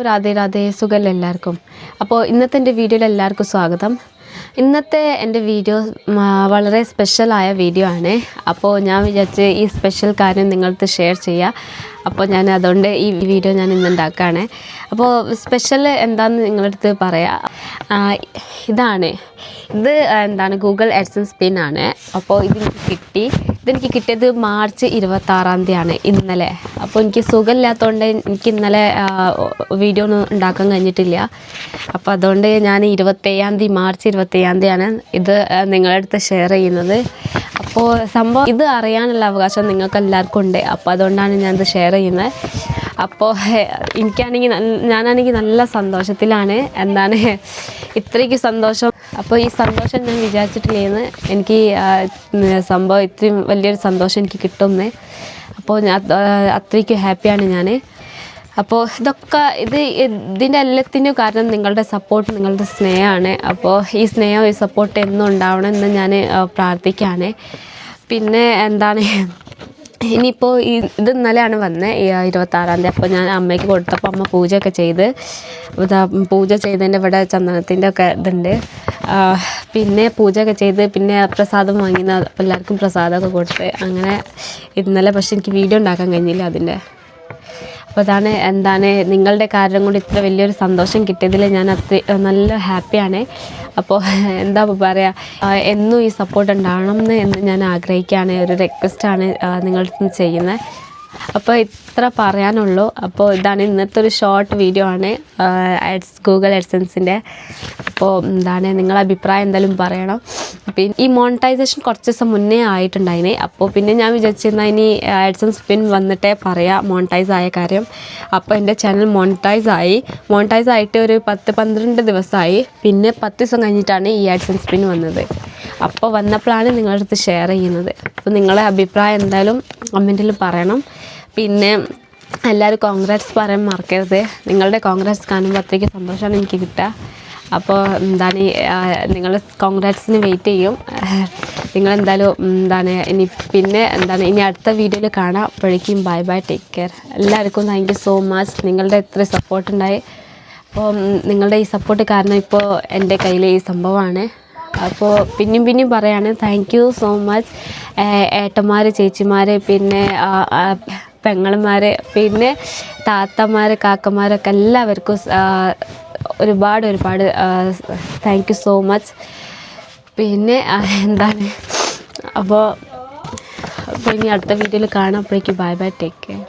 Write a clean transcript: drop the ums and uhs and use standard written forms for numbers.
രാധേ രാധേ സുഖമല്ലേ എല്ലാവർക്കും. അപ്പോൾ ഇന്നത്തെ എൻ്റെ വീഡിയോയിൽ എല്ലാവർക്കും സ്വാഗതം. ഇന്നത്തെ എൻ്റെ വീഡിയോ വളരെ സ്പെഷ്യലായ വീഡിയോ ആണ്. അപ്പോൾ ഞാൻ വിചാരിച്ച് ഈ സ്പെഷ്യൽ കാര്യം നിങ്ങളടുത്ത് ഷെയർ ചെയ്യാം. അപ്പോൾ ഞാൻ അതുകൊണ്ട് ഈ വീഡിയോ ഞാൻ ഇന്ന് ഉണ്ടാക്കുകയാണ്. അപ്പോൾ സ്പെഷ്യൽ എന്താണെന്ന് നിങ്ങളടുത്ത് പറയാം. ഇത് എന്താണ് ഗൂഗിൾ AdSense പിൻ ആണ്. അപ്പോൾ ഇതെനിക്ക് കിട്ടിയത് മാർച്ച് 26-ാം തീയതിയാണ്, ഇന്നലെ. അപ്പോൾ എനിക്ക് സുഖമില്ലാത്തതുകൊണ്ട് എനിക്ക് ഇന്നലെ വീഡിയോ ഒന്നും ഉണ്ടാക്കാൻ കഴിഞ്ഞിട്ടില്ല. അപ്പോൾ അതുകൊണ്ട് ഞാൻ മാർച്ച് 27-ാം തീയതിയാണ് ഇത് നിങ്ങളുടെ അടുത്ത് ഷെയർ ചെയ്യുന്നത്. അപ്പോൾ സംഭവം ഇത് അറിയാനുള്ള അവകാശം നിങ്ങൾക്ക് എല്ലാവർക്കും ഉണ്ട്. അപ്പോൾ അതുകൊണ്ടാണ് ഞാനിത് ഷെയർ ചെയ്യുന്നത്. അപ്പോൾ ഞാനാണെങ്കിൽ നല്ല സന്തോഷത്തിലാണ്. ഇത്രയ്ക്ക് സന്തോഷം. അപ്പോൾ ഈ സന്തോഷം ഞാൻ വിചാരിച്ചിട്ടില്ലേന്ന്. എനിക്ക് സംഭവം ഇത്രയും വലിയൊരു സന്തോഷം എനിക്ക് കിട്ടുമെന്ന്. അപ്പോൾ ഞാൻ അത്രയ്ക്ക് ഹാപ്പിയാണ് ഞാൻ. അപ്പോൾ ഇതിൻ്റെ എല്ലാത്തിനും കാരണം നിങ്ങളുടെ സപ്പോർട്ട്, നിങ്ങളുടെ സ്നേഹമാണ്. അപ്പോൾ ഈ സ്നേഹം, ഈ സപ്പോർട്ട് എന്നും ഉണ്ടാവണം എന്ന് ഞാൻ പ്രാർത്ഥിക്കുകയാണ്. പിന്നെ ഇനിയിപ്പോൾ ഇത് ഇന്നലെയാണ് വന്നത്, 26-ാം തീയതി. അപ്പോൾ ഞാൻ അമ്മയ്ക്ക് കൊടുത്തപ്പോൾ അമ്മ പൂജയൊക്കെ ചെയ്ത്, പൂജ ചെയ്തതിൻ്റെ ഇവിടെ ചന്ദനത്തിൻ്റെ ഒക്കെ ഇതുണ്ട്. പിന്നെ പൂജയൊക്കെ ചെയ്ത് പിന്നെ പ്രസാദം വാങ്ങിയ എല്ലാവർക്കും പ്രസാദമൊക്കെ കൊടുത്ത് അങ്ങനെ ഇന്നലെ. പക്ഷെ എനിക്ക് വീഡിയോ ഉണ്ടാക്കാൻ കഴിഞ്ഞില്ല അതിൻ്റെ. അപ്പോൾ നിങ്ങളുടെ കാരണം കൊണ്ട് ഇത്ര വലിയൊരു സന്തോഷം കിട്ടിയതിൽ ഞാൻ നല്ല ഹാപ്പിയാണ്. അപ്പോൾ എന്താ പറയുക, എന്നും ഈ സപ്പോർട്ട് ഉണ്ടാവണം എന്ന് ഞാൻ ആഗ്രഹിക്കുകയാണ്. ഒരു റിക്വസ്റ്റാണ് നിങ്ങളുടെ അടുത്ത് ചെയ്യുന്നത്. അപ്പോൾ ഇത്ര പറയാനുള്ളൂ. അപ്പോൾ ഇന്നത്തെ ഒരു ഷോർട്ട് വീഡിയോ ആണ് ഗൂഗിൾ AdSenseൻ്റെ. അപ്പോൾ നിങ്ങളുടെ അഭിപ്രായം എന്തായാലും പറയണം. പിന്നെ ഈ മോണിറ്റൈസേഷൻ കുറച്ച് ദിവസം മുന്നേ ആയിട്ടുണ്ടായിന്. അപ്പോൾ പിന്നെ ഞാൻ വിചാരിച്ചിരുന്നാൽ ഇനി AdSense പിൻ വന്നിട്ടേ പറയാം മോണിറ്റൈസ് ആയ കാര്യം. അപ്പോൾ എൻ്റെ ചാനൽ മോണിറ്റൈസ് ആയിട്ട് ഒരു 10-12 ദിവസമായി. പിന്നെ 10 ദിവസം കഴിഞ്ഞിട്ടാണ് ഈ AdSense പിൻ വന്നത്. അപ്പോൾ വന്നപ്പോഴാണ് നിങ്ങളുടെ അടുത്ത് ഷെയർ ചെയ്യുന്നത്. അപ്പോൾ നിങ്ങളെ അഭിപ്രായം എന്തായാലും കമൻറ്റിൽ പറയണം. പിന്നെ എല്ലാവരും കോൺഗ്രാറ്റ്സ് പറയാൻ മറക്കരുത്. നിങ്ങളുടെ കോൺഗ്രാറ്റ്സ് കാണുമ്പോൾ അത്രയ്ക്ക് സന്തോഷമാണ് എനിക്ക് കിട്ടുക. അപ്പോൾ നിങ്ങൾ കോൺഗ്രാറ്റ്സിന് വെയിറ്റ് ചെയ്യും. നിങ്ങളെന്തായാലും ഇനി അടുത്ത വീഡിയോയിൽ കാണാം. അപ്പോഴേക്കും ബൈ ബൈ, ടേക്ക് കെയർ. എല്ലാവർക്കും താങ്ക് യു സോ മച്ച്. നിങ്ങളുടെ ഇത്ര സപ്പോർട്ടുണ്ടായി. അപ്പോൾ നിങ്ങളുടെ ഈ സപ്പോർട്ട് കാരണം ഇപ്പോൾ എൻ്റെ കയ്യിൽ ഈ സംഭവമാണ്. അപ്പോൾ പിന്നെയും പറയാണ്, താങ്ക് യു സോ മച്ച്. ഏട്ടന്മാർ, ചേച്ചിമാർ, പിന്നെ പെങ്ങന്മാർ, പിന്നെ താത്തമാർ, കാക്കമാരൊക്കെ എല്ലാവർക്കും ഒരുപാട് താങ്ക് യു സോ മച്ച്. പിന്നെ അപ്പോൾ ഇനി അടുത്ത വീഡിയോയിൽ കാണാം. അപ്പോഴേക്കും ബൈ ബൈ, ടേക്ക് കെയർ.